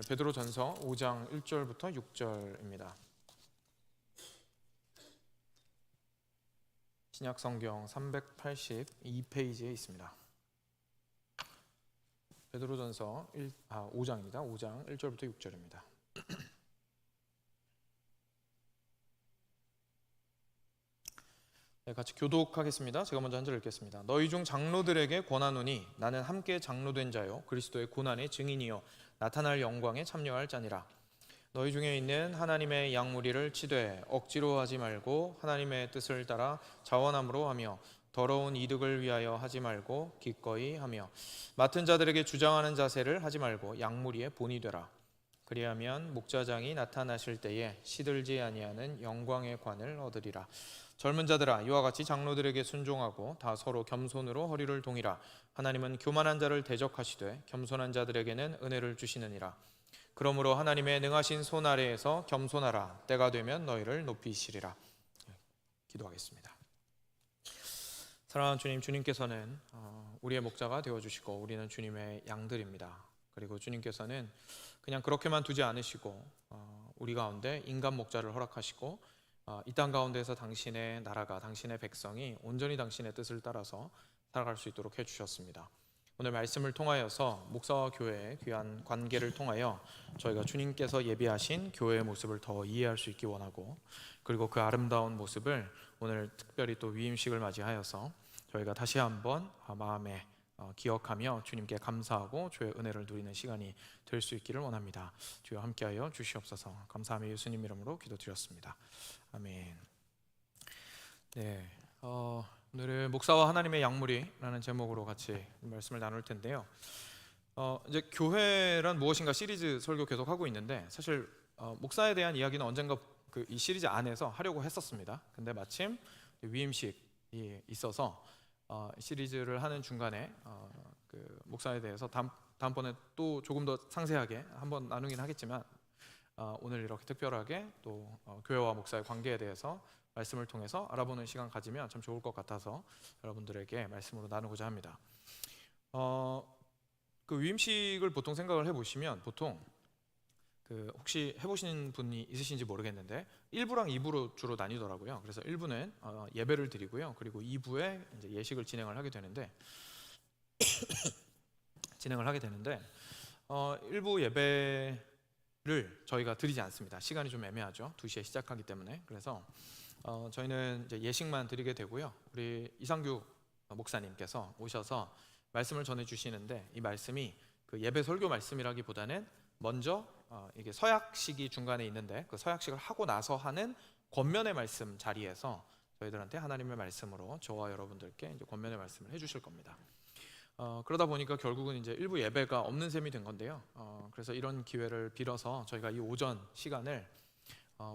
오늘 베드로전서 5장 1절부터 6절입니다. 신약성경 382페이지에 있습니다. 베드로전서 5장입니다. 5장 1절부터 6절입니다. 네, 같이 교독하겠습니다. 제가 먼저 한 절 읽겠습니다. 너희 중 장로들에게 권하노니 나는 함께 장로된 자요 그리스도의 고난의 증인이요 나타날 영광에 참여할 자니라. 너희 중에 있는 하나님의 양무리를 치되 억지로 하지 말고 하나님의 뜻을 따라 자원함으로 하며 더러운 이득을 위하여 하지 말고 기꺼이 하며 맡은 자들에게 주장하는 자세를 하지 말고 양무리의 본이 되라. 그리하면 목자장이 나타나실 때에 시들지 아니하는 영광의 관을 얻으리라. 젊은 자들아 이와 같이 장로들에게 순종하고 다 서로 겸손으로 허리를 동이라. 하나님은 교만한 자를 대적하시되 겸손한 자들에게는 은혜를 주시느니라. 그러므로 하나님의 능하신 손 아래에서 겸손하라. 때가 되면 너희를 높이시리라. 기도하겠습니다. 사랑하는 주님, 주님께서는 우리의 목자가 되어주시고 우리는 주님의 양들입니다. 그리고 주님께서는 그냥 그렇게만 두지 않으시고 우리 가운데 인간 목자를 허락하시고 이 땅 가운데서 당신의 나라가, 당신의 백성이 온전히 당신의 뜻을 따라서 살아갈 수 있도록 해주셨습니다. 오늘 말씀을 통하여서 목사와 교회의 귀한 관계를 통하여 저희가 주님께서 예비하신 교회의 모습을 더 이해할 수 있기 원하고, 그리고 그 아름다운 모습을 오늘 특별히 또 위임식을 맞이하여서 저희가 다시 한번 마음에 기억하며 주님께 감사하고 주의 은혜를 누리는 시간이 될 수 있기를 원합니다. 주여 함께하여 주시옵소서. 감사하며 예수님 이름으로 기도드렸습니다. 아멘. 네, 오늘은 목사와 하나님의 양무리라는 제목으로 같이 말씀을 나눌 텐데요. 이제 교회란 무엇인가 시리즈 설교 계속 하고 있는데, 사실 목사에 대한 이야기는 언젠가 이 시리즈 안에서 하려고 했었습니다. 근데 마침 위임식이 있어서 시리즈를 하는 중간에 그 목사에 대해서 다음번에 또 조금 더 상세하게 한번 나누긴 하겠지만 오늘 이렇게 특별하게 또 교회와 목사의 관계에 대해서 말씀을 통해서 알아보는 시간 가지면 참 좋을 것 같아서 여러분들에게 말씀으로 나누고자 합니다. 그 위임식을 보통 생각을 해보시면 보통 혹시 해보신 분이 있으신지 모르겠는데 1부랑 2부로 주로 나뉘더라고요. 그래서 1부는 예배를 드리고요, 그리고 2부에 이제 예식을 진행을 하게 되는데 1부 예배를 저희가 드리지 않습니다. 시간이 좀 애매하죠. 2시에 시작하기 때문에. 그래서 저희는 이제 예식만 드리게 되고요. 우리 이상규 목사님께서 오셔서 말씀을 전해 주시는데, 이 말씀이 그 예배 설교 말씀이라기보다는 먼저 이게 서약식이 중간에 있는데 그 서약식을 하고 나서 하는 권면의 말씀 자리에서 저희들한테 하나님의 말씀으로 저와 여러분들께 이제 권면의 말씀을 해주실 겁니다. 그러다 보니까 결국은 이제 일부 예배가 없는 셈이 된 건데요. 그래서 이런 기회를 빌어서 저희가 이 오전 시간을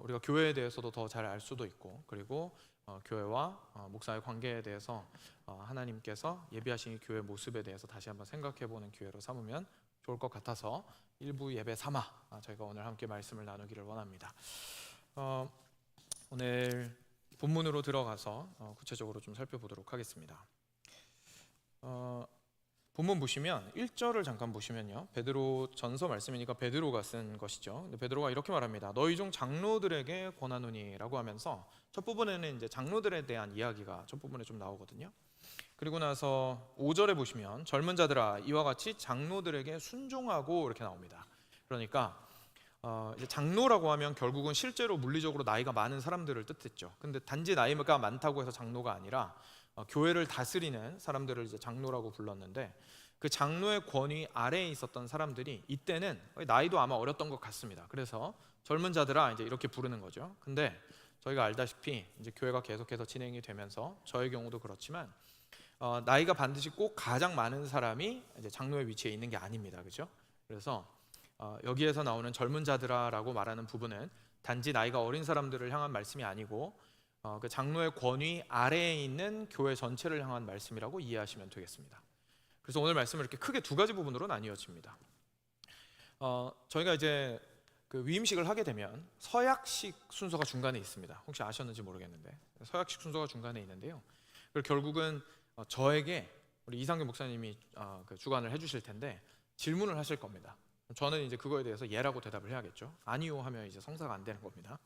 우리가 교회에 대해서도 더 잘 알 수도 있고, 그리고 교회와 목사의 관계에 대해서 하나님께서 예비하신 이 교회 모습에 대해서 다시 한번 생각해보는 기회로 삼으면 좋을 것 같아서 일부 예배 삼아 저희가 오늘 함께 말씀을 나누기를 원합니다. 오늘 본문으로 들어가서 구체적으로 좀 살펴보도록 하겠습니다. 본문 보시면 1절을 잠깐 보시면요, 베드로 전서 말씀이니까 베드로가 쓴 것이죠. 근데 베드로가 이렇게 말합니다. 너희 중 장로들에게 권하노니 라고 하면서 첫 부분에는 이제 장로들에 대한 이야기가 첫 부분에 좀 나오거든요. 그리고 나서 5절에 보시면 젊은 자들아 이와 같이 장로들에게 순종하고 이렇게 나옵니다. 그러니까 이제 장로라고 하면 결국은 실제로 물리적으로 나이가 많은 사람들을 뜻했죠. 근데 단지 나이가 많다고 해서 장로가 아니라 교회를 다스리는 사람들을 이제 장로라고 불렀는데, 그 장로의 권위 아래에 있었던 사람들이 이때는 나이도 아마 어렸던 것 같습니다. 그래서 젊은 자들아 이제 이렇게 부르는 거죠. 근데 저희가 알다시피 이제 교회가 계속해서 진행이 되면서 저의 경우도 그렇지만 나이가 반드시 꼭 가장 많은 사람이 이제 장로의 위치에 있는 게 아닙니다. 그렇죠? 그래서 여기에서 나오는 젊은 자들아라고 말하는 부분은 단지 나이가 어린 사람들을 향한 말씀이 아니고 그 장로의 권위 아래에 있는 교회 전체를 향한 말씀이라고 이해하시면 되겠습니다. 그래서 오늘 말씀을 이렇게 크게 두 가지 부분으로 나뉘어집니다. 저희가 이제 그 위임식을 하게 되면 서약식 순서가 중간에 있습니다. 혹시 아셨는지 모르겠는데 서약식 순서가 중간에 있는데요. 그리고 결국은 저에게 우리 이상규 목사님이 그 주관을 해주실 텐데 질문을 하실 겁니다. 저는 이제 그거에 대해서 예라고 대답을 해야겠죠. 아니요 하면 이제 성사가 안 되는 겁니다.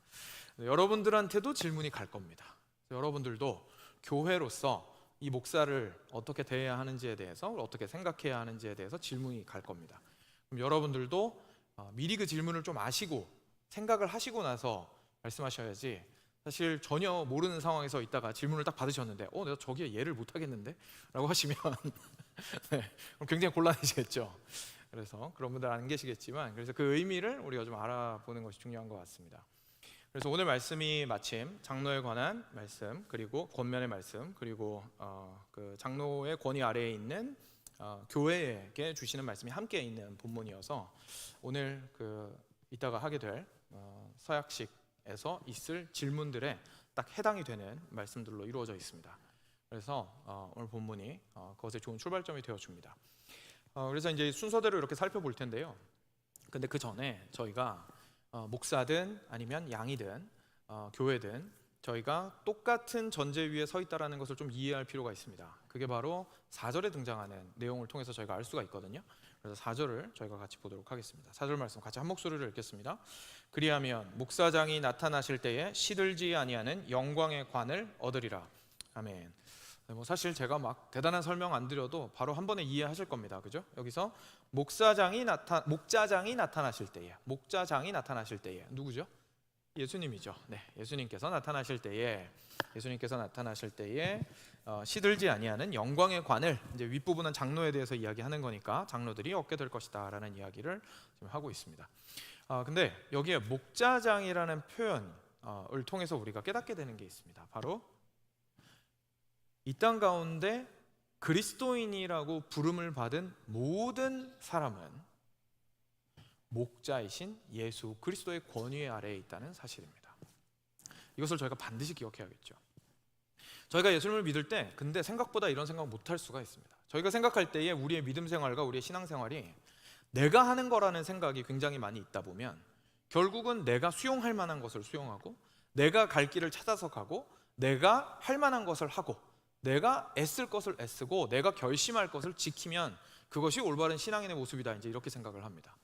여러분들한테도 질문이 갈 겁니다. 여러분들도 교회로서 이 목사를 어떻게 대해야 하는지에 대해서, 어떻게 생각해야 하는지에 대해서 질문이 갈 겁니다. 그럼 여러분들도 미리 그 질문을 좀 아시고 생각을 하시고 나서 말씀하셔야지, 사실 전혀 모르는 상황에서 있다가 질문을 딱 받으셨는데 내가 저기에 예를 못 하겠는데? 라고 하시면 네, 그럼 굉장히 곤란해지겠죠. 그래서 그런 분들 안 계시겠지만, 그래서 그 의미를 우리가 좀 알아보는 것이 중요한 것 같습니다. 그래서 오늘 말씀이 마침 장로에 관한 말씀, 그리고 권면의 말씀, 그리고 그 장로의 권위 아래에 있는 교회에게 주시는 말씀이 함께 있는 본문이어서 오늘 그 이따가 하게 될 서약식에서 있을 질문들에 딱 해당이 되는 말씀들로 이루어져 있습니다. 그래서 오늘 본문이 그것의 좋은 출발점이 되어줍니다. 그래서 이제 순서대로 이렇게 살펴볼 텐데요. 근데 그 전에 저희가 목사든 아니면 양이든 교회든 저희가 똑같은 전제 위에 서 있다라는 것을 좀 이해할 필요가 있습니다. 그게 바로 4절에 등장하는 내용을 통해서 저희가 알 수가 있거든요. 그래서 4절을 저희가 같이 보도록 하겠습니다. 4절 말씀 같이 한 목소리로 읽겠습니다. 그리하면 목사장이 나타나실 때에 시들지 아니하는 영광의 관을 얻으리라. 아멘. 사실 제가 막 대단한 설명 안 드려도 바로 한 번에 이해하실 겁니다. 그죠? 여기서 목자장이 나타나실 때에 누구죠? 예수님이죠. 네, 예수님께서 나타나실 때에 시들지 아니하는 영광의 관을, 이제 윗부분은 장로에 대해서 이야기하는 거니까 장로들이 얻게 될 것이다라는 이야기를 지금 하고 있습니다. 근데 여기에 목자장이라는 표현을 통해서 우리가 깨닫게 되는 게 있습니다. 바로 이 땅 가운데 그리스도인이라고 부름을 받은 모든 사람은 목자이신 예수 그리스도의 권위 아래에 있다는 사실입니다. 이것을 저희가 반드시 기억해야겠죠. 저희가 예수님을 믿을 때 근데 생각보다 이런 생각 못할 수가 있습니다. 저희가 생각할 때에 우리의 믿음 생활과 우리의 신앙 생활이 내가 하는 거라는 생각이 굉장히 많이 있다 보면 결국은 내가 수용할 만한 것을 수용하고, 내가 갈 길을 찾아서 가고, 내가 할 만한 것을 하고, 내가 애쓸 것을 애쓰고, 내가 결심할 것을 지키면 그것이 올바른 신앙인의 모습이다, 이제 이렇게 생각을 합니다.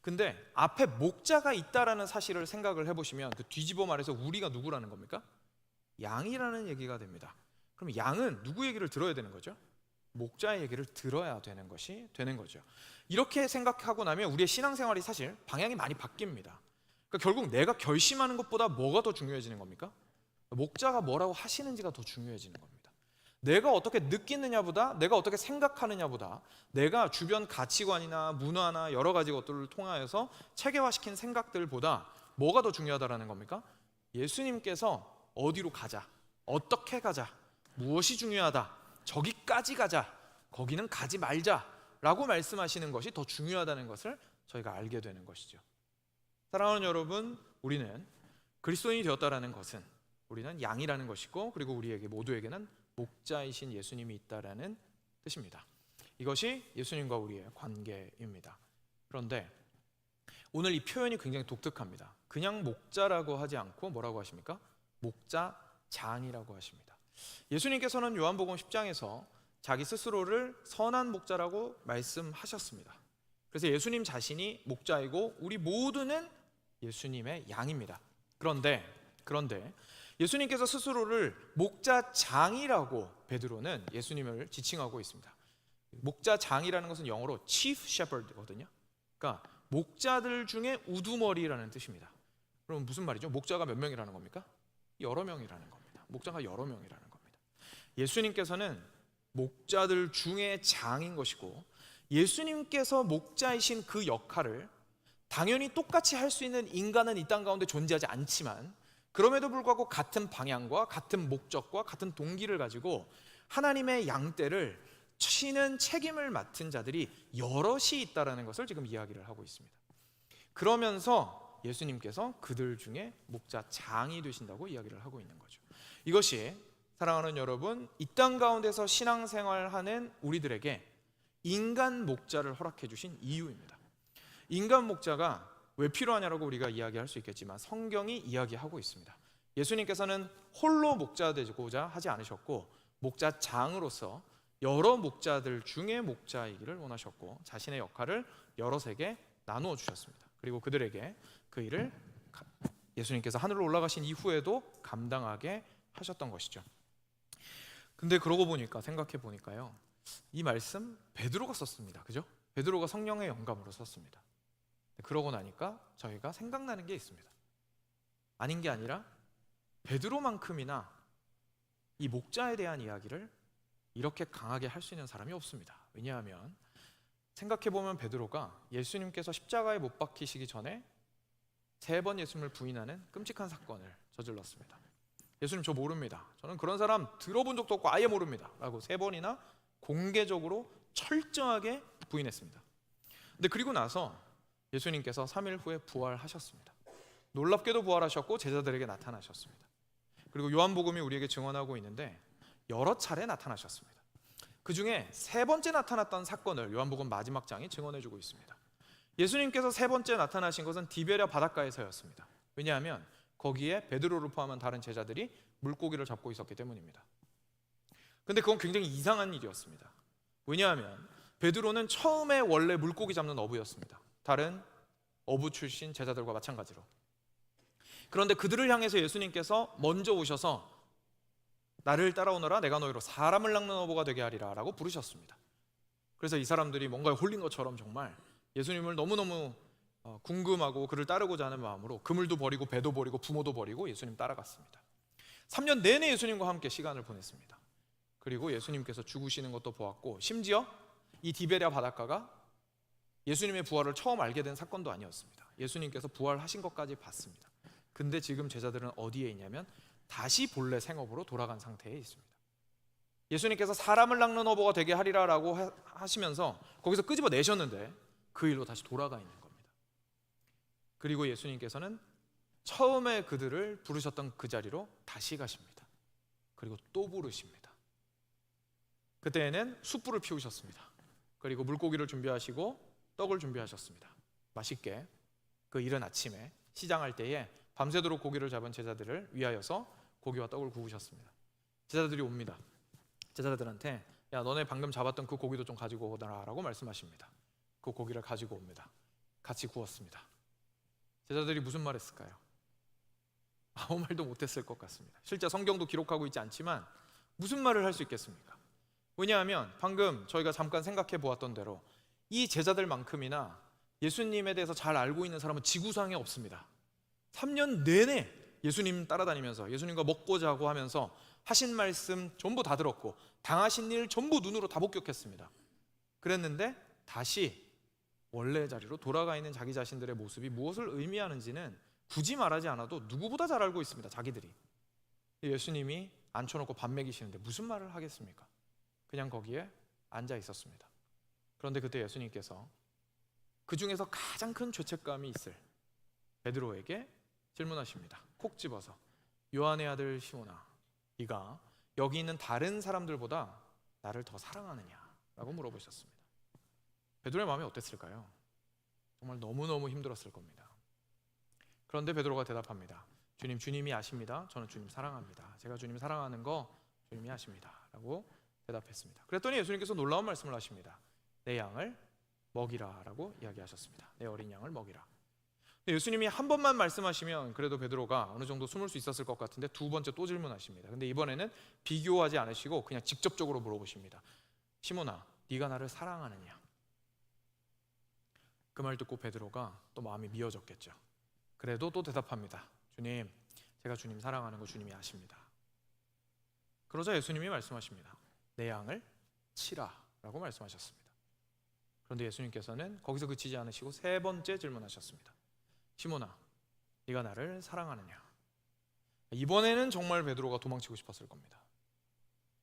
근데 앞에 목자가 있다라는 사실을 생각을 해보시면 그 뒤집어 말해서 우리가 누구라는 겁니까? 양이라는 얘기가 됩니다. 그럼 양은 누구 얘기를 들어야 되는 거죠? 목자의 얘기를 들어야 되는 것이 되는 거죠. 이렇게 생각하고 나면 우리의 신앙생활이 사실 방향이 많이 바뀝니다. 그러니까 결국 내가 결심하는 것보다 뭐가 더 중요해지는 겁니까? 목자가 뭐라고 하시는지가 더 중요해지는 겁니다. 내가 어떻게 느끼느냐보다, 내가 어떻게 생각하느냐보다, 내가 주변 가치관이나 문화나 여러 가지 것들을 통하여서 체계화시킨 생각들보다 뭐가 더 중요하다라는 겁니까? 예수님께서 어디로 가자, 어떻게 가자, 무엇이 중요하다, 저기까지 가자, 거기는 가지 말자 라고 말씀하시는 것이 더 중요하다는 것을 저희가 알게 되는 것이죠. 사랑하는 여러분, 우리는 그리스도인이 되었다라는 것은 우리는 양이라는 것이고, 그리고 우리에게 모두에게는 목자이신 예수님이 있다라는 뜻입니다. 이것이 예수님과 우리의 관계입니다. 그런데 오늘 이 표현이 굉장히 독특합니다. 그냥 목자라고 하지 않고 뭐라고 하십니까? 목자장이라고 하십니다. 예수님께서는 요한복음 10장에서 자기 스스로를 선한 목자라고 말씀하셨습니다. 그래서 예수님 자신이 목자이고 우리 모두는 예수님의 양입니다. 그런데 예수님께서 스스로를 목자장이라고 베드로는 예수님을 지칭하고 있습니다. 목자장이라는 것은 영어로 chief shepherd거든요. 그러니까 목자들 중에 우두머리라는 뜻입니다. 그럼 무슨 말이죠? 목자가 몇 명이라는 겁니까? 여러 명이라는 겁니다. 목자가 여러 명이라는 겁니다. 예수님께서는 목자들 중에 장인 것이고, 예수님께서 목자이신 그 역할을 당연히 똑같이 할 수 있는 인간은 이 땅 가운데 존재하지 않지만, 그럼에도 불구하고 같은 방향과 같은 목적과 같은 동기를 가지고 하나님의 양떼를 치는 책임을 맡은 자들이 여럿이 있다는 것을 지금 이야기를 하고 있습니다. 그러면서 예수님께서 그들 중에 목자장이 되신다고 이야기를 하고 있는 거죠. 이것이 사랑하는 여러분, 이 땅 가운데서 신앙생활하는 우리들에게 인간 목자를 허락해 주신 이유입니다. 인간 목자가 왜 필요하냐라고 우리가 이야기할 수 있겠지만 성경이 이야기하고 있습니다. 예수님께서는 홀로 목자 되고자 하지 않으셨고, 목자장으로서 여러 목자들 중에 목자이기를 원하셨고, 자신의 역할을 여럿에게 나누어 주셨습니다. 그리고 그들에게 그 일을 예수님께서 하늘로 올라가신 이후에도 감당하게 하셨던 것이죠. 근데 그러고 보니까 생각해 보니까요, 이 말씀 베드로가 썼습니다. 그죠? 베드로가 성령의 영감으로 썼습니다. 그러고 나니까 저희가 생각나는 게 있습니다. 아닌 게 아니라 베드로만큼이나 이 목자에 대한 이야기를 이렇게 강하게 할 수 있는 사람이 없습니다. 왜냐하면 생각해보면 베드로가 예수님께서 십자가에 못 박히시기 전에 3번 예수님을 부인하는 끔찍한 사건을 저질렀습니다. 예수님 저 모릅니다. 저는 그런 사람 들어본 적도 없고 아예 모릅니다 라고 3번이나 공개적으로 철저하게 부인했습니다. 근데 그리고 나서 예수님께서 3일 후에 부활하셨습니다. 놀랍게도 부활하셨고 제자들에게 나타나셨습니다. 그리고 요한복음이 우리에게 증언하고 있는데 여러 차례 나타나셨습니다. 그 중에 3번째 나타났던 사건을 요한복음 마지막 장이 증언해주고 있습니다. 예수님께서 3번째 나타나신 것은 디베랴 바닷가에서였습니다. 왜냐하면 거기에 베드로를 포함한 다른 제자들이 물고기를 잡고 있었기 때문입니다. 근데 그건 굉장히 이상한 일이었습니다. 왜냐하면 베드로는 처음에 원래 물고기 잡는 어부였습니다. 다른 어부 출신 제자들과 마찬가지로. 그런데 그들을 향해서 예수님께서 먼저 오셔서 나를 따라오너라, 내가 너희로 사람을 낚는 어부가 되게 하리라 라고 부르셨습니다. 그래서 이 사람들이 뭔가에 홀린 것처럼 정말 예수님을 너무너무 궁금하고 그를 따르고자 하는 마음으로 그물도 버리고 배도 버리고 부모도 버리고 예수님 따라갔습니다. 3년 내내 예수님과 함께 시간을 보냈습니다. 그리고 예수님께서 죽으시는 것도 보았고, 심지어 이 디베랴 바닷가가 예수님의 부활을 처음 알게 된 사건도 아니었습니다. 예수님께서 부활하신 것까지 봤습니다. 근데 지금 제자들은 어디에 있냐면 다시 본래 생업으로 돌아간 상태에 있습니다. 예수님께서 사람을 낚는 어부가 되게 하리라라고 하시면서 거기서 끄집어 내셨는데 그 일로 다시 돌아가 있는 겁니다. 그리고 예수님께서는 처음에 그들을 부르셨던 그 자리로 다시 가십니다. 그리고 또 부르십니다. 그때에는 숯불을 피우셨습니다. 그리고 물고기를 준비하시고 떡을 준비하셨습니다. 맛있게 그 이른 아침에 시장할 때에 밤새도록 고기를 잡은 제자들을 위하여서 고기와 떡을 구우셨습니다. 제자들이 옵니다. 제자들한테 야, 너네 방금 잡았던 그 고기도 좀 가지고 오너라 라고 말씀하십니다. 그 고기를 가지고 옵니다. 같이 구웠습니다. 제자들이 무슨 말 했을까요? 아무 말도 못했을 것 같습니다. 실제 성경도 기록하고 있지 않지만 무슨 말을 할 수 있겠습니까? 왜냐하면 방금 저희가 잠깐 생각해 보았던 대로 이 제자들만큼이나 예수님에 대해서 잘 알고 있는 사람은 지구상에 없습니다. 3년 내내 예수님 따라다니면서 예수님과 먹고 자고 하면서 하신 말씀 전부 다 들었고 당하신 일 전부 눈으로 다 목격했습니다. 그랬는데 다시 원래 자리로 돌아가 있는 자기 자신들의 모습이 무엇을 의미하는지는 굳이 말하지 않아도 누구보다 잘 알고 있습니다. 자기들이. 예수님이 앉혀놓고 밥 먹이시는데 무슨 말을 하겠습니까? 그냥 거기에 앉아 있었습니다. 그런데 그때 예수님께서 그 중에서 가장 큰 죄책감이 있을 베드로에게 질문하십니다. 콕 집어서 요한의 아들 시몬아, 네가 여기 있는 다른 사람들보다 나를 더 사랑하느냐? 라고 물어보셨습니다. 베드로의 마음이 어땠을까요? 정말 너무너무 힘들었을 겁니다. 그런데 베드로가 대답합니다. 주님, 주님이 아십니다. 저는 주님 사랑합니다. 제가 주님 사랑하는 거 주님이 아십니다. 라고 대답했습니다. 그랬더니 예수님께서 놀라운 말씀을 하십니다. 내 양을 먹이라 라고 이야기하셨습니다. 내 어린 양을 먹이라. 예수님이 한 번만 말씀하시면 그래도 베드로가 어느 정도 숨을 수 있었을 것 같은데 두 번째 또 질문하십니다. 근데 이번에는 비교하지 않으시고 그냥 직접적으로 물어보십니다. 시몬아, 네가 나를 사랑하느냐? 그 말 듣고 베드로가 또 마음이 미어졌겠죠. 그래도 또 대답합니다. 주님, 제가 주님 사랑하는 거 주님이 아십니다. 그러자 예수님이 말씀하십니다. 내 양을 치라 라고 말씀하셨습니다. 그런데 예수님께서는 거기서 그치지 않으시고 3번째 질문하셨습니다. 시몬아, 네가 나를 사랑하느냐? 이번에는 정말 베드로가 도망치고 싶었을 겁니다.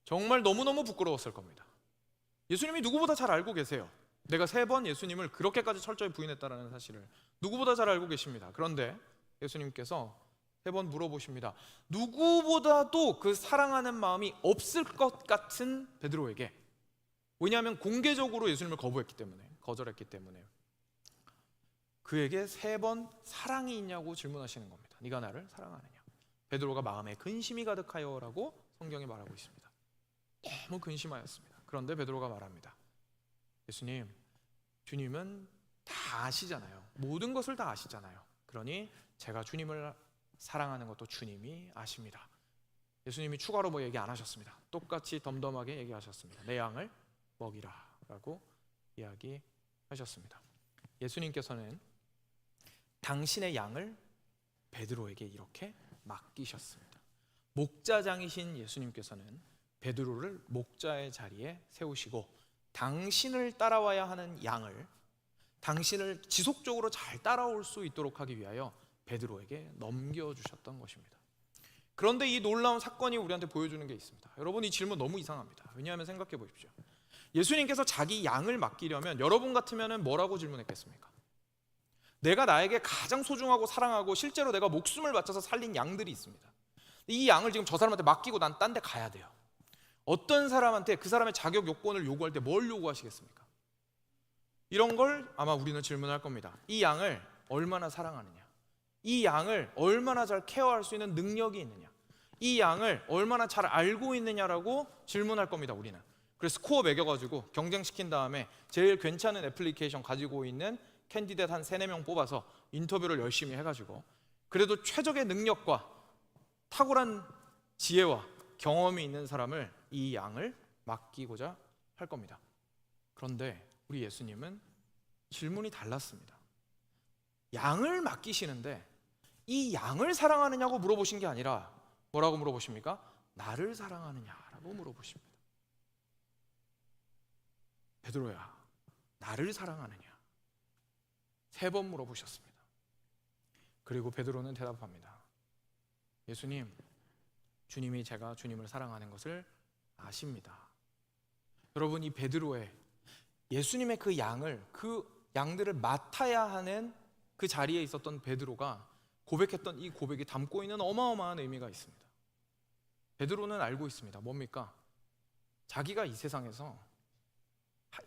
정말 너무너무 부끄러웠을 겁니다. 예수님이 누구보다 잘 알고 계세요. 내가 3번 예수님을 그렇게까지 철저히 부인했다는 사실을 누구보다 잘 알고 계십니다. 그런데 예수님께서 3번 물어보십니다. 누구보다도 그 사랑하는 마음이 없을 것 같은 베드로에게, 왜냐하면 공개적으로 예수님을 거절했기 때문에 그에게 3번 사랑이 있냐고 질문하시는 겁니다. 네가 나를 사랑하느냐? 베드로가 마음에 근심이 가득하여 라고 성경이 말하고 있습니다. 너무 근심하였습니다. 그런데 베드로가 말합니다. 예수님, 주님은 다 아시잖아요. 모든 것을 다 아시잖아요. 그러니 제가 주님을 사랑하는 것도 주님이 아십니다. 예수님이 추가로 뭐 얘기 안 하셨습니다. 똑같이 덤덤하게 얘기하셨습니다. 내 양을 먹이라 라고 이야기하셨습니다. 예수님께서는 당신의 양을 베드로에게 이렇게 맡기셨습니다. 목자장이신 예수님께서는 베드로를 목자의 자리에 세우시고 당신을 따라와야 하는 양을, 당신을 지속적으로 잘 따라올 수 있도록 하기 위하여 베드로에게 넘겨주셨던 것입니다. 그런데 이 놀라운 사건이 우리한테 보여주는 게 있습니다. 여러분, 이 질문 너무 이상합니다. 왜냐하면 생각해 보십시오. 예수님께서 자기 양을 맡기려면 여러분 같으면 뭐라고 질문했겠습니까? 내가 나에게 가장 소중하고 사랑하고 실제로 내가 목숨을 바쳐서 살린 양들이 있습니다. 이 양을 지금 저 사람한테 맡기고 난 딴 데 가야 돼요. 어떤 사람한테 그 사람의 자격 요건을 요구할 때 뭘 요구하시겠습니까? 이런 걸 아마 우리는 질문할 겁니다. 이 양을 얼마나 사랑하느냐, 이 양을 얼마나 잘 케어할 수 있는 능력이 있느냐, 이 양을 얼마나 잘 알고 있느냐라고 질문할 겁니다. 우리는. 그래서 스코어 매겨가지고 경쟁시킨 다음에 제일 괜찮은 애플리케이션 가지고 있는 캔디데이트 한 3-4명 뽑아서 인터뷰를 열심히 해가지고 그래도 최적의 능력과 탁월한 지혜와 경험이 있는 사람을, 이 양을 맡기고자 할 겁니다. 그런데 우리 예수님은 질문이 달랐습니다. 양을 맡기시는데 이 양을 사랑하느냐고 물어보신 게 아니라 뭐라고 물어보십니까? 나를 사랑하느냐라고 물어보십니다. 베드로야, 나를 사랑하느냐? 3번 물어보셨습니다. 그리고 베드로는 대답합니다. 예수님, 주님이 제가 주님을 사랑하는 것을 아십니다. 여러분, 이 베드로의 예수님의 그 양들을 맡아야 하는 그 자리에 있었던 베드로가 고백했던 이 고백이 담고 있는 어마어마한 의미가 있습니다. 베드로는 알고 있습니다. 뭡니까? 자기가 이 세상에서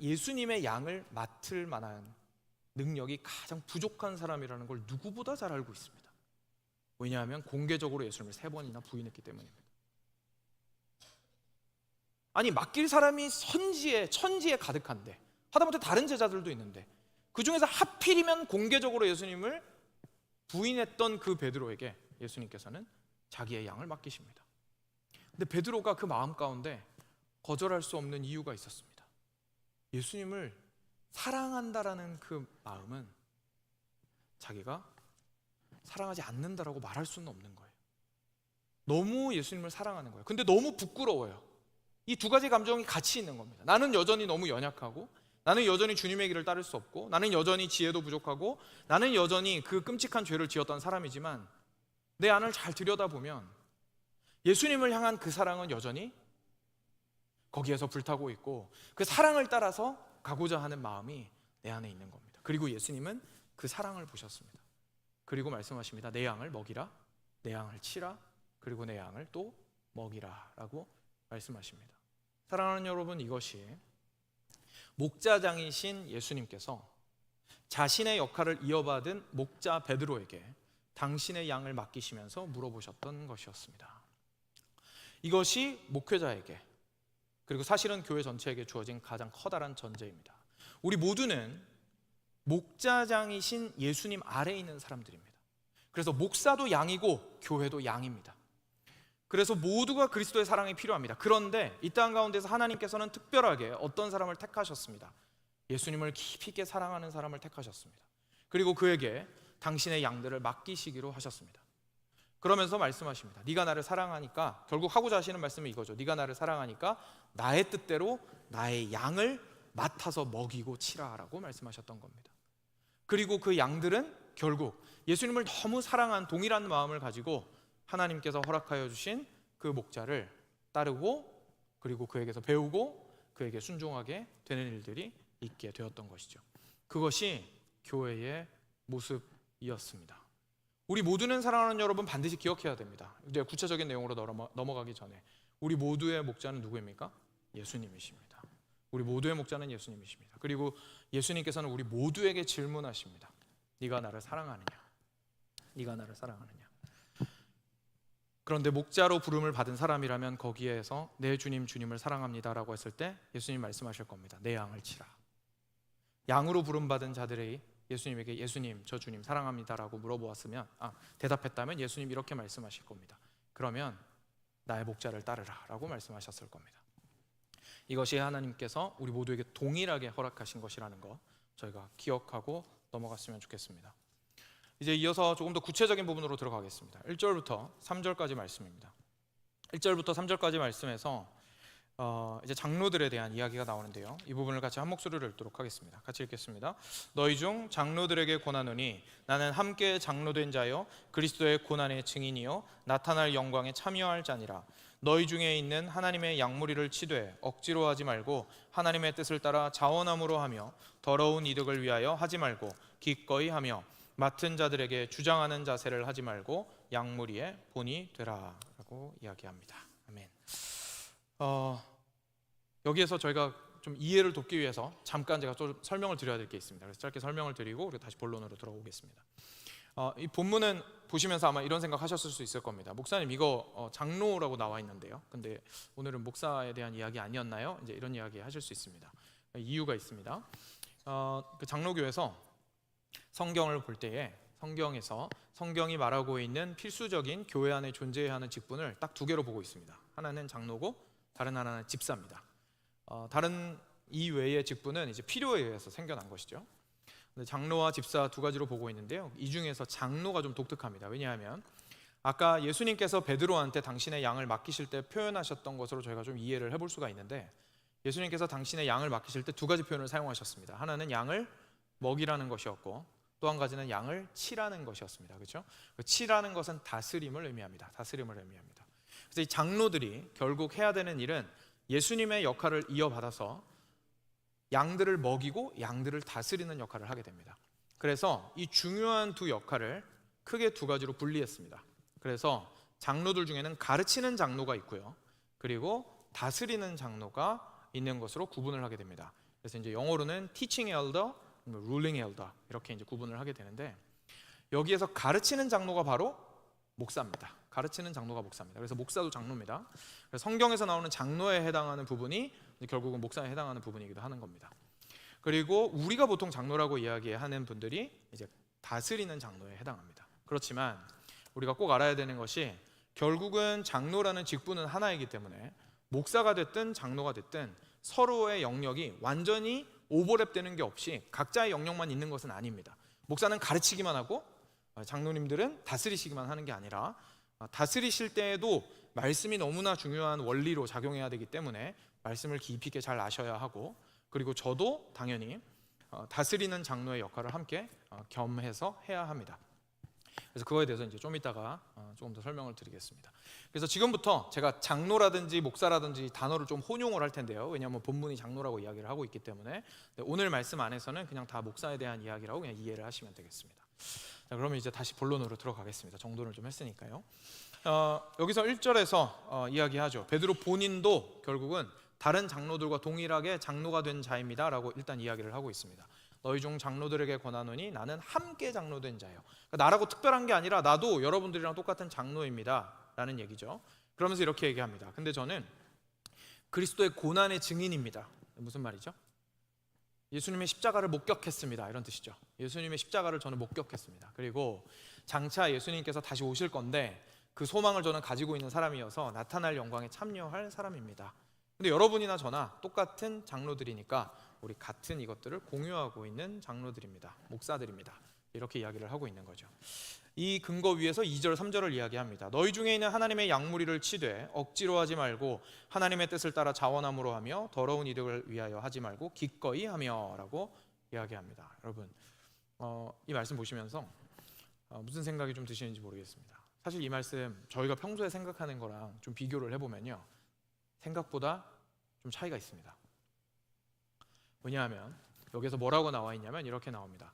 예수님의 양을 맡을 만한 능력이 가장 부족한 사람이라는 걸 누구보다 잘 알고 있습니다. 왜냐하면 공개적으로 예수님을 3번이나 부인했기 때문입니다. 아니, 맡길 사람이 천지에 가득한데, 하다못해 다른 제자들도 있는데, 그 중에서 하필이면 공개적으로 예수님을 부인했던 그 베드로에게 예수님께서는 자기의 양을 맡기십니다. 근데 베드로가 그 마음 가운데 거절할 수 없는 이유가 있었습니다. 예수님을 사랑한다라는 그 마음은 자기가 사랑하지 않는다라고 말할 수는 없는 거예요. 너무 예수님을 사랑하는 거예요. 근데 너무 부끄러워요. 이 2가지 감정이 같이 있는 겁니다. 나는 여전히 너무 연약하고, 나는 여전히 주님의 길을 따를 수 없고, 나는 여전히 지혜도 부족하고, 나는 여전히 그 끔찍한 죄를 지었던 사람이지만, 내 안을 잘 들여다보면 예수님을 향한 그 사랑은 여전히 거기에서 불타고 있고, 그 사랑을 따라서 가고자 하는 마음이 내 안에 있는 겁니다. 그리고 예수님은 그 사랑을 보셨습니다. 그리고 말씀하십니다. 내 양을 먹이라, 내 양을 치라, 그리고 내 양을 또 먹이라 라고 말씀하십니다. 사랑하는 여러분, 이것이 목자장이신 예수님께서 자신의 역할을 이어받은 목자 베드로에게 당신의 양을 맡기시면서 물어보셨던 것이었습니다. 이것이 목회자에게, 그리고 사실은 교회 전체에게 주어진 가장 커다란 전제입니다. 우리 모두는 목자장이신 예수님 아래에 있는 사람들입니다. 그래서 목사도 양이고 교회도 양입니다. 그래서 모두가 그리스도의 사랑이 필요합니다. 그런데 이 땅 가운데서 하나님께서는 특별하게 어떤 사람을 택하셨습니다. 예수님을 깊이 있게 사랑하는 사람을 택하셨습니다. 그리고 그에게 당신의 양들을 맡기시기로 하셨습니다. 그러면서 말씀하십니다. 네가 나를 사랑하니까, 결국 하고자 하시는 말씀이 이거죠. 네가 나를 사랑하니까 나의 뜻대로 나의 양을 맡아서 먹이고 치라라고 말씀하셨던 겁니다. 그리고 그 양들은 결국 예수님을 너무 사랑한 동일한 마음을 가지고 하나님께서 허락하여 주신 그 목자를 따르고, 그리고 그에게서 배우고 그에게 순종하게 되는 일들이 있게 되었던 것이죠. 그것이 교회의 모습이었습니다. 우리 모두는 사랑하는 여러분, 반드시 기억해야 됩니다. 이제 구체적인 내용으로 넘어가기 전에 우리 모두의 목자는 누구입니까? 예수님이십니다. 우리 모두의 목자는 예수님이십니다. 그리고 예수님께서는 우리 모두에게 질문하십니다. 네가 나를 사랑하느냐? 네가 나를 사랑하느냐? 그런데 목자로 부름을 받은 사람이라면 거기에서 내 주님 주님을 사랑합니다라고 했을 때 예수님 말씀하실 겁니다. 내 양을 치라. 양으로 부름받은 자들이 예수님에게 예수님, 저 주님 사랑합니다라고 물어보았으면 대답했다면 예수님 이렇게 말씀하실 겁니다. 그러면 나의 목자를 따르라라고 말씀하셨을 겁니다. 이것이 하나님께서 우리 모두에게 동일하게 허락하신 것이라는 거 저희가 기억하고 넘어갔으면 좋겠습니다. 이제 이어서 조금 더 구체적인 부분으로 들어가겠습니다. 1절부터 3절까지 말씀입니다. 1절부터 3절까지 말씀에서 이제 장로들에 대한 이야기가 나오는데요. 이 부분을 같이 한 목소리로 읽도록 하겠습니다. 같이 읽겠습니다. 너희 중 장로들에게 권하노니 나는 함께 장로된 자요 그리스도의 고난의 증인이요 나타날 영광에 참여할 자니라. 너희 중에 있는 하나님의 양무리를 치되 억지로 하지 말고 하나님의 뜻을 따라 자원함으로 하며 더러운 이득을 위하여 하지 말고 기꺼이 하며 맡은 자들에게 주장하는 자세를 하지 말고 양무리의 본이 되라라고 이야기합니다. 아멘. 여기에서 저희가 좀 이해를 돕기 위해서 잠깐 제가 좀 설명을 드려야 될 게 있습니다. 그래서 짧게 설명을 드리고 우리 다시 본론으로 들어오겠습니다. 이 본문은 보시면서 아마 이런 생각하셨을 수 있을 겁니다. 목사님 이거 장로라고 나와 있는데요. 근데 오늘은 목사에 대한 이야기 아니었나요? 이제 이런 이야기 하실 수 있습니다. 이유가 있습니다. 그 장로교에서 성경을 볼 때에 성경에서 성경이 말하고 있는 필수적인 교회 안에 존재해야 하는 직분을 딱 두 개로 보고 있습니다. 하나는 장로고 다른 하나는 집사입니다. 다른 이 외의 직분은 이제 필요에 의해서 생겨난 것이죠. 장로와 집사 두 가지로 보고 있는데요. 이 중에서 장로가 좀 독특합니다. 왜냐하면 아까 예수님께서 베드로한테 당신의 양을 맡기실 때 표현하셨던 것으로 저희가 좀 이해를 해볼 수가 있는데 예수님께서 당신의 양을 맡기실 때 두 가지 표현을 사용하셨습니다. 하나는 양을 먹이라는 것이었고 또 한 가지는 양을 치라는 것이었습니다. 그렇죠? 치라는 것은 다스림을 의미합니다. 다스림을 의미합니다. 그래서 이 장로들이 결국 해야 되는 일은 예수님의 역할을 이어받아서 양들을 먹이고 양들을 다스리는 역할을 하게 됩니다. 그래서 이 중요한 두 역할을 크게 두 가지로 분리했습니다. 그래서 장로들 중에는 가르치는 장로가 있고요. 그리고 다스리는 장로가 있는 것으로 구분을 하게 됩니다. 그래서 이제 영어로는 teaching elder, ruling elder 이렇게 이제 구분을 하게 되는데 여기에서 가르치는 장로가 바로 목사입니다. 가르치는 장로가 목사입니다. 그래서 목사도 장로입니다. 그래서 성경에서 나오는 장로에 해당하는 부분이 결국은 목사에 해당하는 부분이기도 하는 겁니다. 그리고 우리가 보통 장로라고 이야기하는 분들이 이제 다스리는 장로에 해당합니다. 그렇지만 우리가 꼭 알아야 되는 것이 결국은 장로라는 직분은 하나이기 때문에 목사가 됐든 장로가 됐든 서로의 영역이 완전히 오버랩되는 게 없이 각자의 영역만 있는 것은 아닙니다. 목사는 가르치기만 하고 장로님들은 다스리시기만 하는 게 아니라 다스리실 때에도 말씀이 너무나 중요한 원리로 작용해야 되기 때문에 말씀을 깊이 있게 잘 아셔야 하고 그리고 저도 당연히 다스리는 장로의 역할을 함께 겸해서 해야 합니다. 그래서 그거에 대해서 이제 좀 이따가 조금 더 설명을 드리겠습니다. 그래서 지금부터 제가 장로라든지 목사라든지 단어를 좀 혼용을 할 텐데요. 왜냐하면 본문이 장로라고 이야기를 하고 있기 때문에 오늘 말씀 안에서는 그냥 다 목사에 대한 이야기라고 그냥 이해를 하시면 되겠습니다. 자, 그러면 이제 다시 본론으로 들어가겠습니다. 정돈을 좀 했으니까요. 여기서 1절에서 이야기하죠. 베드로 본인도 결국은 다른 장로들과 동일하게 장로가 된 자입니다 라고 일단 이야기를 하고 있습니다. 너희 중 장로들에게 권하노니 나는 함께 장로된 자요. 그러니까 나라고 특별한 게 아니라 나도 여러분들이랑 똑같은 장로입니다 라는 얘기죠. 그러면서 이렇게 얘기합니다. 근데 저는 그리스도의 고난의 증인입니다. 무슨 말이죠? 예수님의 십자가를 목격했습니다 이런 뜻이죠. 예수님의 십자가를 저는 목격했습니다. 그리고 장차 예수님께서 다시 오실 건데 그 소망을 저는 가지고 있는 사람이어서 나타날 영광에 참여할 사람입니다. 근데 여러분이나 저나 똑같은 장로들이니까 우리 같은 이것들을 공유하고 있는 장로들입니다. 목사들입니다. 이렇게 이야기를 하고 있는 거죠. 이 근거 위에서 2절 3절을 이야기합니다. 너희 중에 있는 하나님의 양무리를 치되 억지로 하지 말고 하나님의 뜻을 따라 자원함으로 하며 더러운 이득을 위하여 하지 말고 기꺼이 하며 라고 이야기합니다. 여러분 이 말씀 보시면서 무슨 생각이 좀 드시는지 모르겠습니다. 사실 이 말씀 저희가 평소에 생각하는 거랑 좀 비교를 해보면요 생각보다 좀 차이가 있습니다. 왜냐하면 여기서 뭐라고 나와 있냐면 이렇게 나옵니다.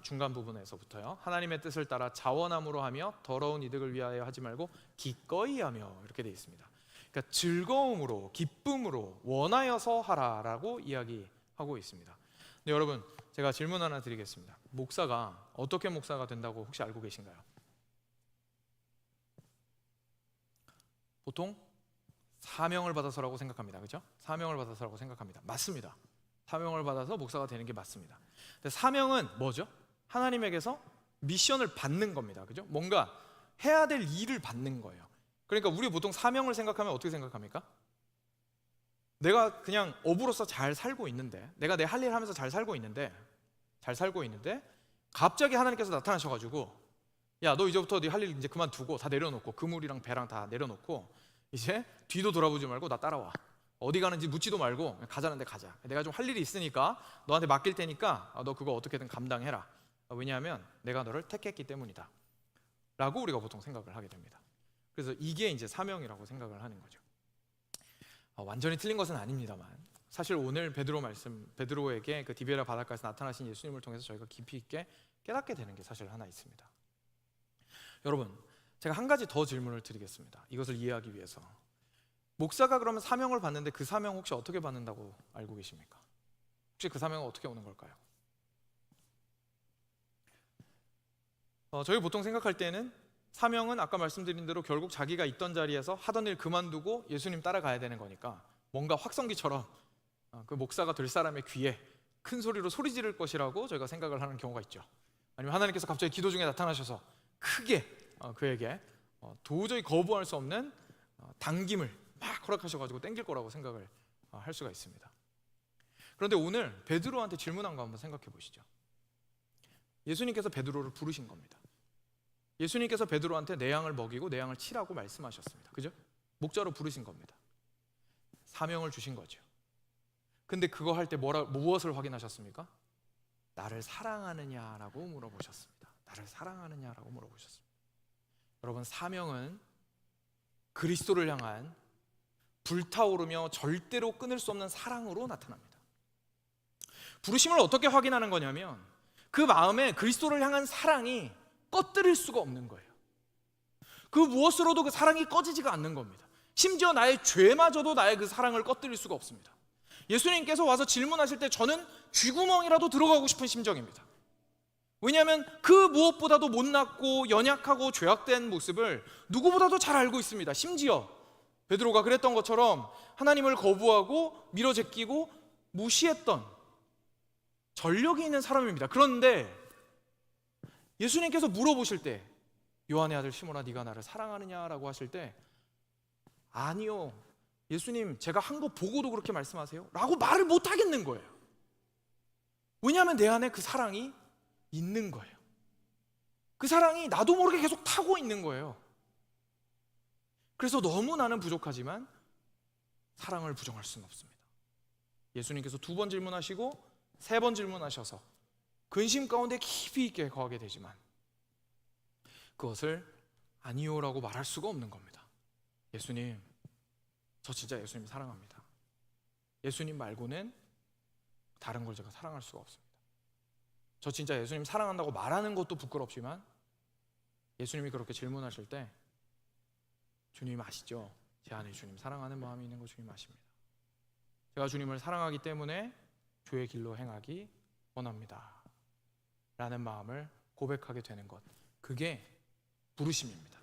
중간 부분에서부터요. 하나님의 뜻을 따라 자원함으로 하며 더러운 이득을 위하여 하지 말고 기꺼이 하며 이렇게 되어 있습니다. 그러니까 즐거움으로 기쁨으로 원하여서 하라라고 이야기하고 있습니다. 근데 여러분 제가 질문 하나 드리겠습니다. 목사가 어떻게 목사가 된다고 혹시 알고 계신가요? 보통 사명을 받아서라고 생각합니다. 그렇죠? 사명을 받아서라고 생각합니다. 맞습니다. 사명을 받아서 목사가 되는 게 맞습니다. 근데 사명은 뭐죠? 하나님에게서 미션을 받는 겁니다. 그죠? 뭔가 해야 될 일을 받는 거예요. 그러니까 우리 보통 사명을 생각하면 어떻게 생각합니까? 내가 그냥 업으로서 잘 살고 있는데, 내가 내 할 일 하면서 잘 살고 있는데 갑자기 하나님께서 나타나셔가지고, 야, 너 이제부터 네 할 일 이제 그만두고 다 내려놓고 그물이랑 배랑 다 내려놓고 이제 뒤도 돌아보지 말고 나 따라와. 어디 가는지 묻지도 말고 가자는데 가자. 내가 좀 할 일이 있으니까 너한테 맡길 테니까 너 그거 어떻게든 감당해라. 왜냐하면 내가 너를 택했기 때문이다 라고 우리가 보통 생각을 하게 됩니다. 그래서 이게 이제 사명이라고 생각을 하는 거죠. 완전히 틀린 것은 아닙니다만, 사실 오늘 베드로에게 그 디베라 바닷가에서 나타나신 예수님을 통해서 저희가 깊이 있게 깨닫게 되는 게 사실 하나 있습니다. 여러분, 제가 한 가지 더 질문을 드리겠습니다. 이것을 이해하기 위해서. 목사가 그러면 사명을 받는데 그 사명 혹시 어떻게 받는다고 알고 계십니까? 혹시 그 사명은 어떻게 오는 걸까요? 저희 보통 생각할 때는 사명은 아까 말씀드린 대로 결국 자기가 있던 자리에서 하던 일 그만두고 예수님 따라가야 되는 거니까 뭔가 확성기처럼 그 목사가 될 사람의 귀에 큰 소리로 소리 지를 것이라고 저희가 생각을 하는 경우가 있죠. 아니면 하나님께서 갑자기 기도 중에 나타나셔서 크게 그에게 도저히 거부할 수 없는 당김을 막 허락하셔가지고 땡길 거라고 생각을 할 수가 있습니다. 그런데 오늘 베드로한테 질문한 거 한번 생각해 보시죠. 예수님께서 베드로를 부르신 겁니다. 예수님께서 베드로한테 내 양을 먹이고 내 양을 치라고 말씀하셨습니다. 그죠? 목자로 부르신 겁니다. 사명을 주신 거죠. 근데 그거 할 때 무엇을 확인하셨습니까? 나를 사랑하느냐라고 물어보셨습니다. 나를 사랑하느냐라고 물어보셨습니다. 여러분, 사명은 그리스도를 향한 불타오르며 절대로 끊을 수 없는 사랑으로 나타납니다. 부르심을 어떻게 확인하는 거냐면 그 마음에 그리스도를 향한 사랑이 꺼뜨릴 수가 없는 거예요. 그 무엇으로도 그 사랑이 꺼지지가 않는 겁니다. 심지어 나의 죄마저도 나의 그 사랑을 꺼뜨릴 수가 없습니다. 예수님께서 와서 질문하실 때 저는 쥐구멍이라도 들어가고 싶은 심정입니다. 왜냐하면 그 무엇보다도 못났고 연약하고 죄악된 모습을 누구보다도 잘 알고 있습니다. 심지어 베드로가 그랬던 것처럼 하나님을 거부하고 밀어제끼고 무시했던 전력이 있는 사람입니다. 그런데 예수님께서 물어보실 때 요한의 아들 시몬아 네가 나를 사랑하느냐라고 하실 때 아니요, 예수님 제가 한 거 보고도 그렇게 말씀하세요? 라고 말을 못 하겠는 거예요. 왜냐하면 내 안에 그 사랑이 있는 거예요. 그 사랑이 나도 모르게 계속 타고 있는 거예요. 그래서 너무 나는 부족하지만 사랑을 부정할 수는 없습니다. 예수님께서 2번 질문하시고 3번 질문하셔서 근심 가운데 깊이 있게 거하게 되지만 그것을 아니요라고 말할 수가 없는 겁니다. 예수님, 저 진짜 예수님 사랑합니다. 예수님 말고는 다른 걸 제가 사랑할 수가 없습니다. 저 진짜 예수님 사랑한다고 말하는 것도 부끄럽지만 예수님이 그렇게 질문하실 때 주님 아시죠? 제 안에 주님 사랑하는 마음이 있는 거 주님 아십니다. 제가 주님을 사랑하기 때문에 주의 길로 행하기 원합니다 라는 마음을 고백하게 되는 것, 그게 부르심입니다.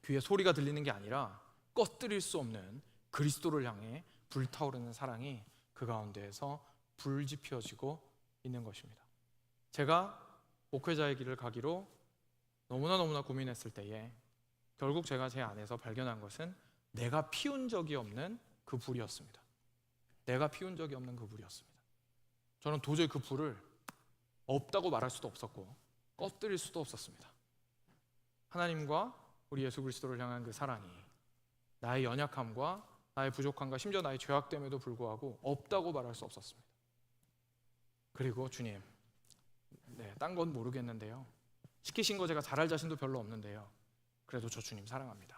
귀에 소리가 들리는 게 아니라 꺼뜨릴 수 없는 그리스도를 향해 불타오르는 사랑이 그 가운데에서 불지펴지고 있는 것입니다. 제가 목회자의 길을 가기로 너무나 고민했을 때에 결국 제가 제 안에서 발견한 것은 내가 피운 적이 없는 그 불이었습니다. 내가 피운 적이 없는 그 불이었습니다. 저는 도저히 그 불을 없다고 말할 수도 없었고 꺼뜨릴 수도 없었습니다. 하나님과 우리 예수 그리스도를 향한 그 사랑이 나의 연약함과 나의 부족함과 심지어 나의 죄악됨에도 불구하고 없다고 말할 수 없었습니다. 그리고 주님, 딴 건 모르겠는데요, 시키신 거 제가 잘할 자신도 별로 없는데요, 그래도 저 주님 사랑합니다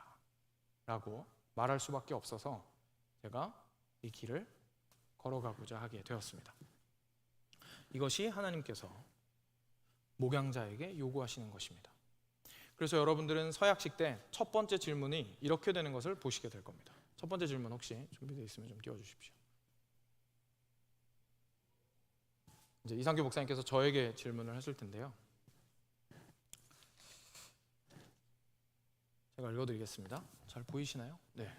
라고 말할 수밖에 없어서 제가 이 길을 걸어가고자 하게 되었습니다. 이것이 하나님께서 목양자에게 요구하시는 것입니다. 그래서 여러분들은 서약식 때 첫 번째 질문이 이렇게 되는 것을 보시게 될 겁니다. 첫 번째 질문 혹시 준비되어 있으면 좀 띄워주십시오. 이제 이상규 목사님께서 저에게 질문을 하실 텐데요. 제가 읽어드리겠습니다. 잘 보이시나요? 네.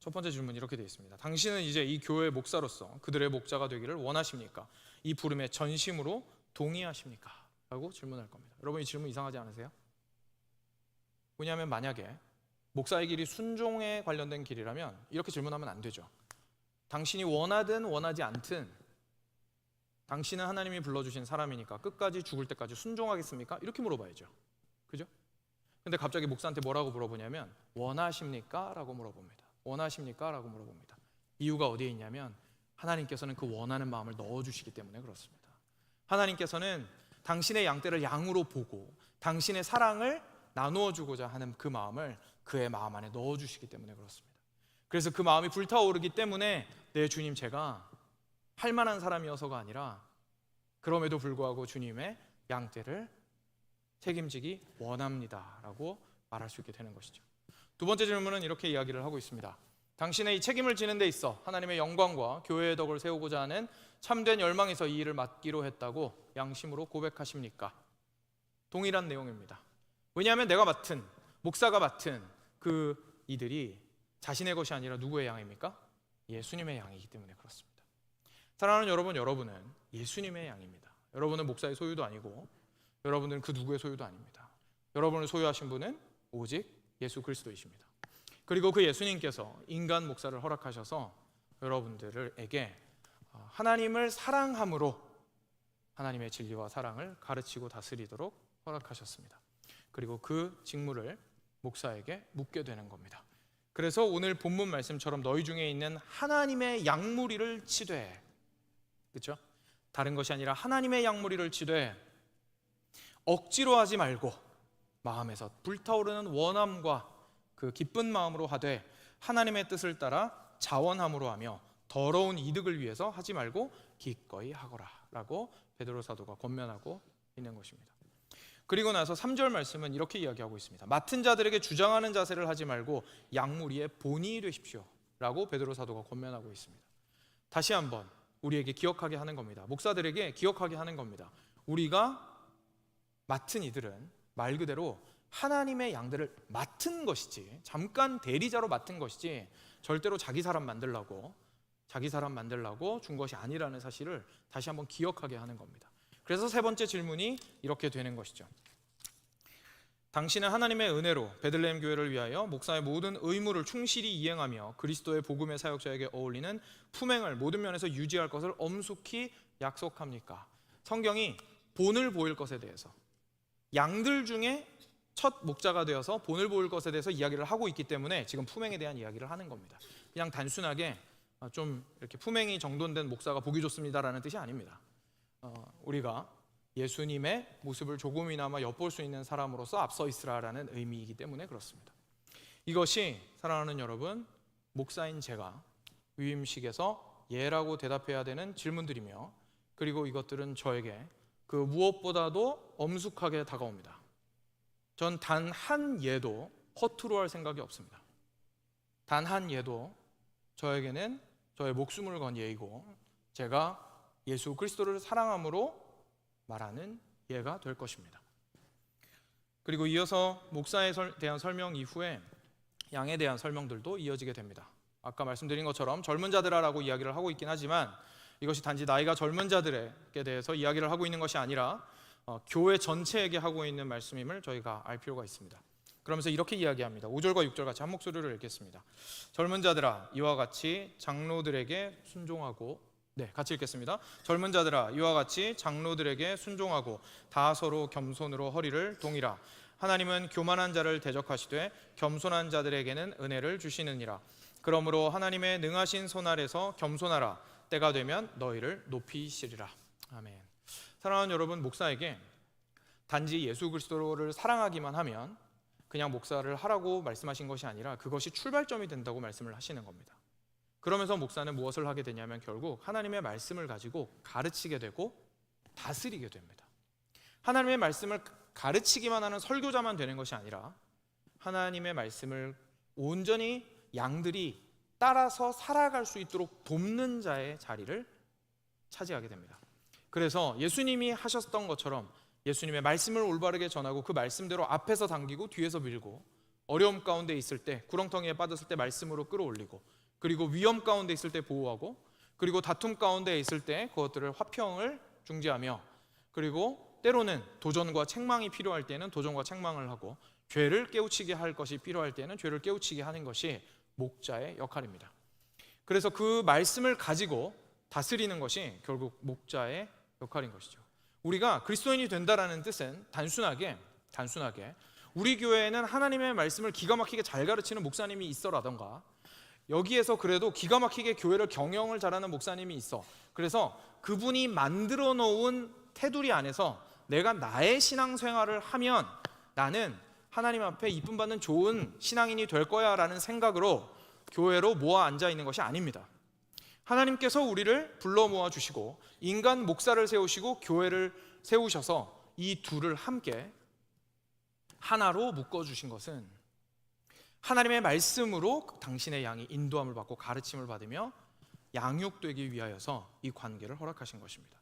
첫 번째 질문이 이렇게 되어 있습니다. 당신은 이제 이 교회의 목사로서 그들의 목자가 되기를 원하십니까? 이 부름에 전심으로 동의하십니까? 라고 질문할 겁니다. 여러분, 이 질문 이상하지 않으세요? 왜냐하면 만약에 목사의 길이 순종에 관련된 길이라면 이렇게 질문하면 안 되죠. 당신이 원하든 원하지 않든 당신은 하나님이 불러주신 사람이니까 끝까지 죽을 때까지 순종하겠습니까? 이렇게 물어봐야죠. 그죠? 근데 갑자기 목사한테 뭐라고 물어보냐면 원하십니까? 라고 물어봅니다. 원하십니까? 라고 물어봅니다. 이유가 어디에 있냐면 하나님께서는 그 원하는 마음을 넣어주시기 때문에 그렇습니다. 하나님께서는 당신의 양떼를 양으로 보고 당신의 사랑을 나누어 주고자 하는 그 마음을 그의 마음 안에 넣어주시기 때문에 그렇습니다. 그래서 그 마음이 불타오르기 때문에 네, 주님, 제가 할 만한 사람이어서가 아니라 그럼에도 불구하고 주님의 양떼를 책임지기 원합니다 라고 말할 수 있게 되는 것이죠. 두 번째 질문은 이렇게 이야기를 하고 있습니다. 당신의 이 책임을 지는 데 있어 하나님의 영광과 교회의 덕을 세우고자 하는 참된 열망에서 이 일을 맡기로 했다고 양심으로 고백하십니까? 동일한 내용입니다. 왜냐하면 내가 맡은, 목사가 맡은 그 이들이 자신의 것이 아니라 누구의 양입니까? 예수님의 양이기 때문에 그렇습니다. 사랑하는 여러분, 여러분은 예수님의 양입니다. 여러분은 목사의 소유도 아니고 여러분은 그 누구의 소유도 아닙니다. 여러분을 소유하신 분은 오직 예수 그리스도이십니다. 그리고 그 예수님께서 인간 목사를 허락하셔서 여러분들에게 하나님을 사랑함으로 하나님의 진리와 사랑을 가르치고 다스리도록 허락하셨습니다. 그리고 그 직무를 목사에게 묻게 되는 겁니다. 그래서 오늘 본문 말씀처럼 너희 중에 있는 하나님의 양무리를 치되, 그렇죠? 다른 것이 아니라 하나님의 양무리를 치되 억지로 하지 말고 마음에서 불타오르는 원함과 그 기쁜 마음으로 하되 하나님의 뜻을 따라 자원함으로 하며 더러운 이득을 위해서 하지 말고 기꺼이 하거라 라고 베드로 사도가 권면하고 있는 것입니다. 그리고 나서 3절 말씀은 이렇게 이야기하고 있습니다. 맡은 자들에게 주장하는 자세를 하지 말고 양무리의 본이 되십시오 라고 베드로 사도가 권면하고 있습니다. 다시 한번 우리에게 기억하게 하는 겁니다. 목사들에게 기억하게 하는 겁니다. 우리가 맡은 이들은 말 그대로 하나님의 양들을 맡은 것이지, 잠깐 대리자로 맡은 것이지 절대로 자기 사람 만들려고 준 것이 아니라는 사실을 다시 한번 기억하게 하는 겁니다. 그래서 세 번째 질문이 이렇게 되는 것이죠. 당신은 하나님의 은혜로 베들레헴 교회를 위하여 목사의 모든 의무를 충실히 이행하며 그리스도의 복음의 사역자에게 어울리는 품행을 모든 면에서 유지할 것을 엄숙히 약속합니까? 성경이 본을 보일 것에 대해서, 양들 중에 첫 목자가 되어서 본을 보일 것에 대해서 이야기를 하고 있기 때문에 지금 품행에 대한 이야기를 하는 겁니다. 그냥 단순하게 좀 이렇게 품행이 정돈된 목사가 보기 좋습니다라는 뜻이 아닙니다. 우리가 예수님의 모습을 조금이나마 엿볼 수 있는 사람으로서 앞서 있으라라는 의미이기 때문에 그렇습니다. 이것이 사랑하는 여러분, 목사인 제가 위임식에서 예라고 대답해야 되는 질문들이며, 그리고 이것들은 저에게 그 무엇보다도 엄숙하게 다가옵니다. 전 단 한 예도 허투루 할 생각이 없습니다. 단 한 예도 저에게는 저의 목숨을 건 예이고 제가 예수 그리스도를 사랑함으로 말하는 예가 될 것입니다. 그리고 이어서 목사에 대한 설명 이후에 양에 대한 설명들도 이어지게 됩니다. 아까 말씀드린 것처럼 젊은 자들아라고 이야기를 하고 있긴 하지만 이것이 단지 나이가 젊은 자들에게 대해서 이야기를 하고 있는 것이 아니라 교회 전체에게 하고 있는 말씀임을 저희가 알 필요가 있습니다. 그러면서 이렇게 이야기합니다. 5절과 6절 같이 한 목소리로 읽겠습니다. 젊은 자들아 이와 같이 장로들에게 순종하고, 같이 읽겠습니다. 젊은 자들아 이와 같이 장로들에게 순종하고 다 서로 겸손으로 허리를 동이라. 하나님은 교만한 자를 대적하시되 겸손한 자들에게는 은혜를 주시느니라. 그러므로 하나님의 능하신 손 아래서 겸손하라. 때가 되면 너희를 높이시리라. 아멘. 사랑하는 여러분, 목사에게 단지 예수 그리스도를 사랑하기만 하면 그냥 목사를 하라고 말씀하신 것이 아니라 그것이 출발점이 된다고 말씀을 하시는 겁니다. 그러면서 목사는 무엇을 하게 되냐면 결국 하나님의 말씀을 가지고 가르치게 되고 다스리게 됩니다. 하나님의 말씀을 가르치기만 하는 설교자만 되는 것이 아니라 하나님의 말씀을 온전히 양들이 따라서 살아갈 수 있도록 돕는 자의 자리를 차지하게 됩니다. 그래서 예수님이 하셨던 것처럼 예수님의 말씀을 올바르게 전하고 그 말씀대로 앞에서 당기고 뒤에서 밀고 어려움 가운데 있을 때, 구렁텅이에 빠졌을 때 말씀으로 끌어올리고 그리고 위험 가운데 있을 때 보호하고, 그리고 다툼 가운데 있을 때 그것들을 화평을 중재하며, 그리고 때로는 도전과 책망이 필요할 때는 도전과 책망을 하고, 죄를 깨우치게 할 것이 필요할 때는 죄를 깨우치게 하는 것이 목자의 역할입니다. 그래서 그 말씀을 가지고 다스리는 것이 결국 목자의 역할인 것이죠. 우리가 그리스도인이 된다라는 뜻은 단순하게 우리 교회에는 하나님의 말씀을 기가 막히게 잘 가르치는 목사님이 있어라던가, 여기에서 그래도 기가 막히게 교회를 경영을 잘하는 목사님이 있어, 그래서 그분이 만들어 놓은 테두리 안에서 내가 나의 신앙생활을 하면 나는 하나님 앞에 이쁨 받는 좋은 신앙인이 될 거야 라는 생각으로 교회로 모아 앉아 있는 것이 아닙니다. 하나님께서 우리를 불러 모아 주시고 인간 목사를 세우시고 교회를 세우셔서 이 둘을 함께 하나로 묶어 주신 것은 하나님의 말씀으로 당신의 양이 인도함을 받고 가르침을 받으며 양육되기 위하여서 이 관계를 허락하신 것입니다.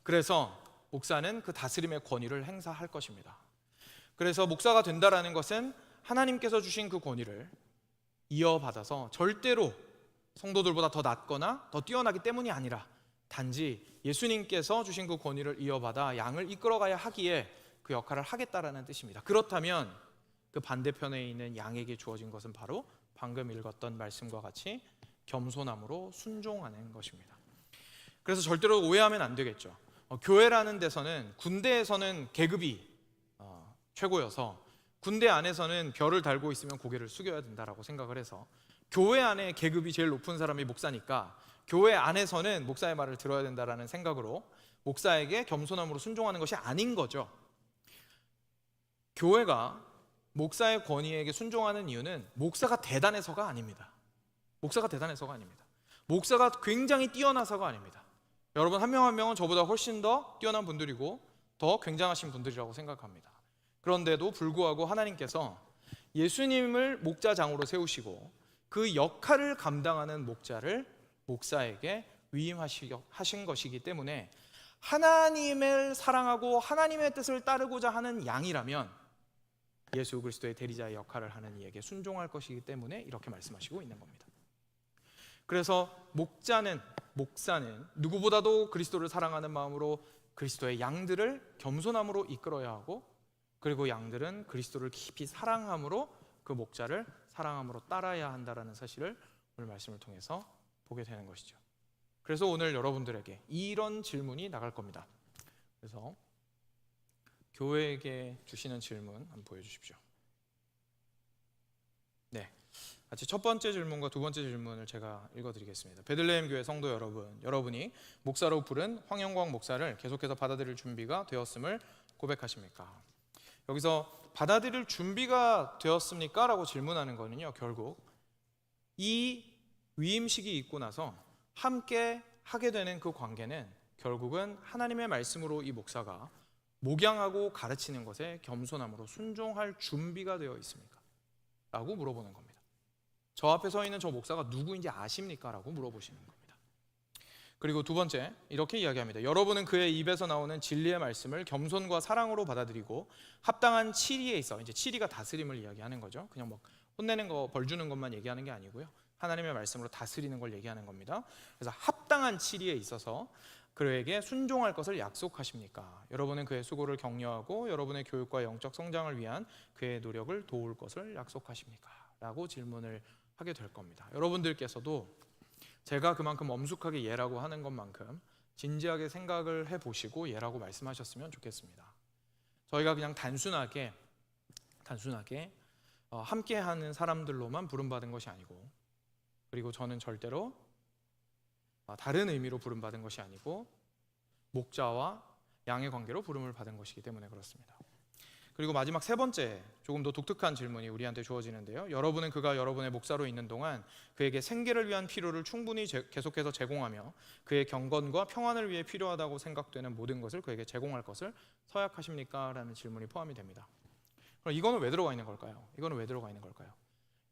그래서 목사는 그 다스림의 권위를 행사할 것입니다. 그래서 목사가 된다라는 것은 하나님께서 주신 그 권위를 이어받아서 절대로 성도들보다 더 낫거나 더 뛰어나기 때문이 아니라 단지 예수님께서 주신 그 권위를 이어받아 양을 이끌어가야 하기에 그 역할을 하겠다라는 뜻입니다. 그렇다면 그 반대편에 있는 양에게 주어진 것은 바로 방금 읽었던 말씀과 같이 겸손함으로 순종하는 것입니다. 그래서 절대로 오해하면 안 되겠죠. 교회라는 데서는, 군대에서는 계급이 최고여서 군대 안에서는 별을 달고 있으면 고개를 숙여야 된다라고 생각을 해서 교회 안에 계급이 제일 높은 사람이 목사니까 교회 안에서는 목사의 말을 들어야 된다라는 생각으로 목사에게 겸손함으로 순종하는 것이 아닌 거죠. 교회가 목사의 권위에게 순종하는 이유는 목사가 대단해서가 아닙니다. 목사가 굉장히 뛰어나서가 아닙니다. 여러분 한 명 한 명은 저보다 훨씬 더 뛰어난 분들이고 더 굉장하신 분들이라고 생각합니다. 그런데도 불구하고 하나님께서 예수님을 목자장으로 세우시고 그 역할을 감당하는 목자를 목사에게 위임하신 것이기 때문에 하나님을 사랑하고 하나님의 뜻을 따르고자 하는 양이라면 예수 그리스도의 대리자의 역할을 하는 이에게 순종할 것이기 때문에 이렇게 말씀하시고 있는 겁니다. 그래서 목사는 누구보다도 그리스도를 사랑하는 마음으로 그리스도의 양들을 겸손함으로 이끌어야 하고, 그리고 양들은 그리스도를 깊이 사랑함으로 그 목자를 사랑함으로 따라야 한다라는 사실을 오늘 말씀을 통해서 보게 되는 것이죠. 그래서 오늘 여러분들에게 이런 질문이 나갈 겁니다. 그래서 교회에게 주시는 질문 한번 보여주십시오. 네, 같이 첫 번째 질문과 두 번째 질문을 제가 읽어드리겠습니다. 베들레헴 교회 성도 여러분, 여러분이 목사로 부른 황영광 목사를 계속해서 받아들일 준비가 되었음을 고백하십니까? 여기서 받아들일 준비가 되었습니까? 라고 질문하는 거는요, 결국 이 위임식이 있고 나서 함께 하게 되는 그 관계는 결국은 하나님의 말씀으로 이 목사가 목양하고 가르치는 것에 겸손함으로 순종할 준비가 되어 있습니까? 라고 물어보는 겁니다. 저 앞에 서 있는 저 목사가 누구인지 아십니까? 라고 물어보시는 겁니다. 그리고 두 번째, 이렇게 이야기합니다. 여러분은 그의 입에서 나오는 진리의 말씀을 겸손과 사랑으로 받아들이고 합당한 치리에 있어, 이제 치리가 다스림을 이야기하는 거죠. 그냥 뭐 혼내는 거, 벌 주는 것만 얘기하는 게 아니고요, 하나님의 말씀으로 다스리는 걸 얘기하는 겁니다. 그래서 합당한 치리에 있어서 그에게 순종할 것을 약속하십니까? 여러분은 그의 수고를 격려하고 여러분의 교육과 영적 성장을 위한 그의 노력을 도울 것을 약속하십니까? 라고 질문을 하게 될 겁니다. 여러분들께서도 제가 그만큼 엄숙하게 예라고 하는 것만큼 진지하게 생각을 해보시고 예라고 말씀하셨으면 좋겠습니다. 저희가 그냥 단순하게 함께하는 사람들로만 부름받은 것이 아니고, 그리고 저는 절대로 다른 의미로 부름받은 것이 아니고 목자와 양의 관계로 부름을 받은 것이기 때문에 그렇습니다. 그리고 마지막 세 번째, 조금 더 독특한 질문이 우리한테 주어지는데요. 여러분은 그가 여러분의 목사로 있는 동안 그에게 생계를 위한 필요를 충분히 계속해서 제공하며 그의 경건과 평안을 위해 필요하다고 생각되는 모든 것을 그에게 제공할 것을 서약하십니까? 라는 질문이 포함이 됩니다. 그럼 이거는 왜 들어가 있는 걸까요?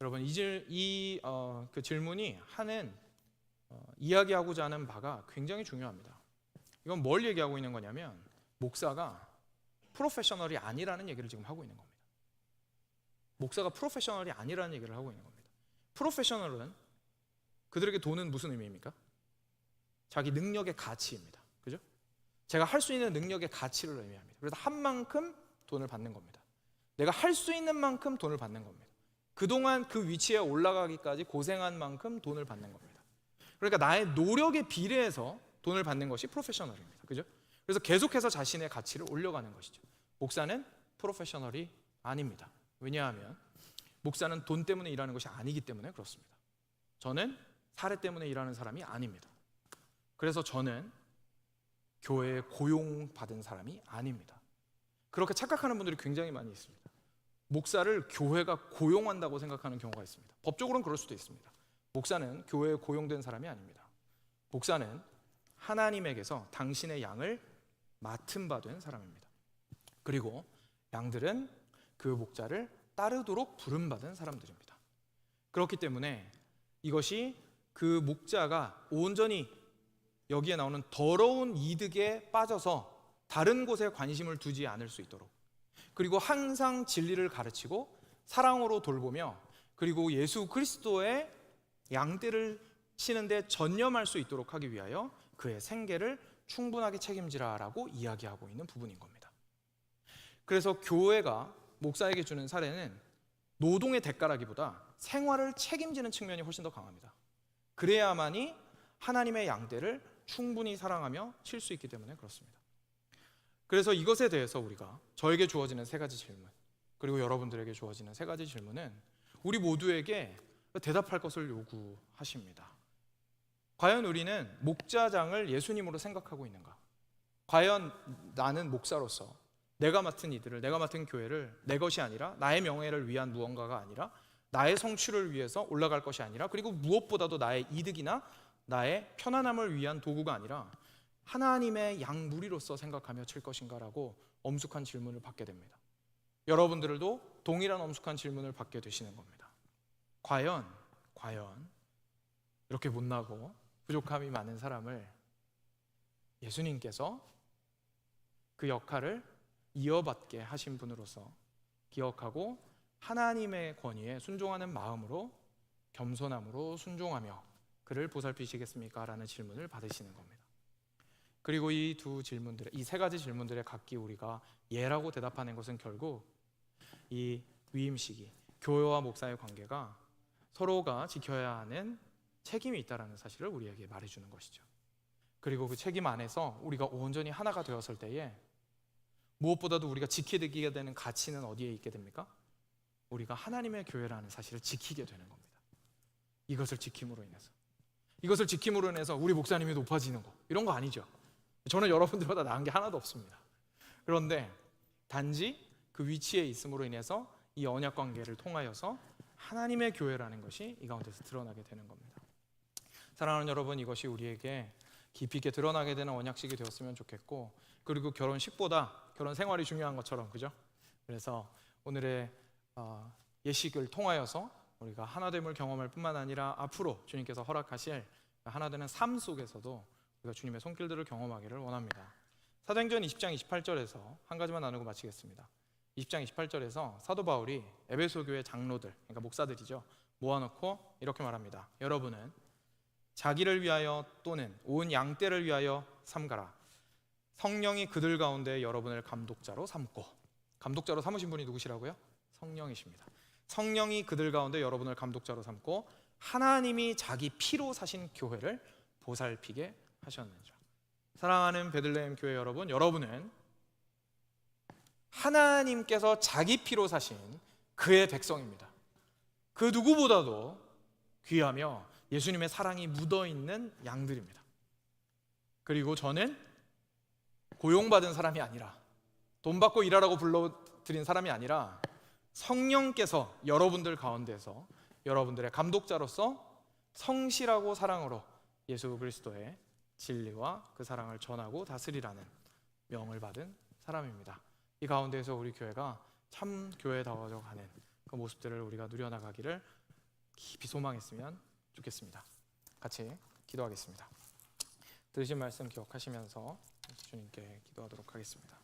여러분, 그 질문이 하는 이야기하고자 하는 바가 굉장히 중요합니다. 이건 뭘 얘기하고 있는 거냐면 목사가 프로페셔널이 아니라는 얘기를 지금 하고 있는 겁니다. 목사가 프로페셔널이 아니라는 얘기를 하고 있는 겁니다. 프로페셔널은 그들에게 돈은 무슨 의미입니까? 자기 능력의 가치입니다. 그죠? 제가 할 수 있는 능력의 가치를 의미합니다. 그래서 한 만큼 돈을 받는 겁니다. 내가 할 수 있는 만큼 돈을 받는 겁니다. 그동안 그 위치에 올라가기까지 고생한 만큼 돈을 받는 겁니다. 그러니까 나의 노력에 비례해서 돈을 받는 것이 프로페셔널입니다. 그죠? 그래서 계속해서 자신의 가치를 올려가는 것이죠. 목사는 프로페셔널이 아닙니다. 왜냐하면 목사는 돈 때문에 일하는 것이 아니기 때문에 그렇습니다. 저는 사례 때문에 일하는 사람이 아닙니다. 그래서 저는 교회에 고용받은 사람이 아닙니다. 그렇게 착각하는 분들이 굉장히 많이 있습니다. 목사를 교회가 고용한다고 생각하는 경우가 있습니다. 법적으로는 그럴 수도 있습니다. 목사는 교회에 고용된 사람이 아닙니다. 목사는 하나님에게서 당신의 양을 맡은 바 된 사람입니다. 그리고 양들은 그 목자를 따르도록 부름받은 사람들입니다. 그렇기 때문에 이것이 그 목자가 온전히 여기에 나오는 더러운 이득에 빠져서 다른 곳에 관심을 두지 않을 수 있도록, 그리고 항상 진리를 가르치고 사랑으로 돌보며, 그리고 예수 그리스도의 양떼를 치는데 전념할 수 있도록 하기 위하여 그의 생계를 충분하게 책임지라라고 이야기하고 있는 부분인 겁니다. 그래서 교회가 목사에게 주는 사례는 노동의 대가라기보다 생활을 책임지는 측면이 훨씬 더 강합니다. 그래야만이 하나님의 양떼를 충분히 사랑하며 칠 수 있기 때문에 그렇습니다. 그래서 이것에 대해서 우리가, 저에게 주어지는 세 가지 질문, 그리고 여러분들에게 주어지는 세 가지 질문은 우리 모두에게 대답할 것을 요구하십니다. 과연 우리는 목자장을 예수님으로 생각하고 있는가? 과연 나는 목사로서 내가 맡은 이들을, 내가 맡은 교회를 내 것이 아니라, 나의 명예를 위한 무언가가 아니라, 나의 성취를 위해서 올라갈 것이 아니라, 그리고 무엇보다도 나의 이득이나 나의 편안함을 위한 도구가 아니라 하나님의 양무리로서 생각하며 칠 것인가라고 엄숙한 질문을 받게 됩니다. 여러분들도 동일한 엄숙한 질문을 받게 되시는 겁니다. 과연 이렇게 못나고 부족함이 많은 사람을 예수님께서 그 역할을 이어받게 하신 분으로서 기억하고 하나님의 권위에 순종하는 마음으로, 겸손함으로 순종하며 그를 보살피시겠습니까? 라는 질문을 받으시는 겁니다. 그리고 이 세 가지 질문들에 각기 우리가 예라고 대답하는 것은 결국 이 위임 시기, 교회와 목사의 관계가 서로가 지켜야 하는 책임이 있다는 사실을 우리에게 말해주는 것이죠. 그리고 그 책임 안에서 우리가 온전히 하나가 되었을 때에 무엇보다도 우리가 지키게 되는 가치는 어디에 있게 됩니까? 우리가 하나님의 교회라는 사실을 지키게 되는 겁니다. 이것을 지킴으로 인해서 우리 목사님이 높아지는 거, 이런 거 아니죠. 저는 여러분들보다 나은 게 하나도 없습니다. 그런데 단지 그 위치에 있음으로 인해서 이 언약 관계를 통하여서 하나님의 교회라는 것이 이 가운데서 드러나게 되는 겁니다. 사랑하는 여러분, 이것이 우리에게 깊이 있게 드러나게 되는 언약식이 되었으면 좋겠고, 그리고 결혼식보다 결혼 생활이 중요한 것처럼, 그죠? 그래서 오늘의 예식을 통하여서 우리가 하나됨을 경험할 뿐만 아니라 앞으로 주님께서 허락하실 하나되는 삶 속에서도 우리가 주님의 손길들을 경험하기를 원합니다. 사도행전 20장 28절에서 한 가지만 나누고 마치겠습니다. 20장 28절에서 사도 바울이 에베소 교회 장로들, 그러니까 목사들이죠, 모아놓고 이렇게 말합니다. 여러분은 자기를 위하여 또는 온 양떼를 위하여 삼가라. 성령이 그들 가운데 여러분을 감독자로 삼고, 감독자로 삼으신 분이 누구시라고요? 성령이십니다. 성령이 그들 가운데 여러분을 감독자로 삼고 하나님이 자기 피로 사신 교회를 보살피게 하셨느니라. 사랑하는 베들레헴 교회 여러분, 여러분은 하나님께서 자기 피로 사신 그의 백성입니다. 그 누구보다도 귀하며 예수님의 사랑이 묻어있는 양들입니다. 그리고 저는 고용받은 사람이 아니라, 돈 받고 일하라고 불러드린 사람이 아니라 성령께서 여러분들 가운데서 여러분들의 감독자로서 성실하고 사랑으로 예수 그리스도의 진리와 그 사랑을 전하고 다스리라는 명을 받은 사람입니다. 이 가운데에서 우리 교회가 참 교회다워져 가는 그 모습들을 우리가 누려나가기를 깊이 소망했으면 좋겠습니다. 같이 기도하겠습니다. 들으신 말씀 기억하시면서 주님께 기도하도록 하겠습니다.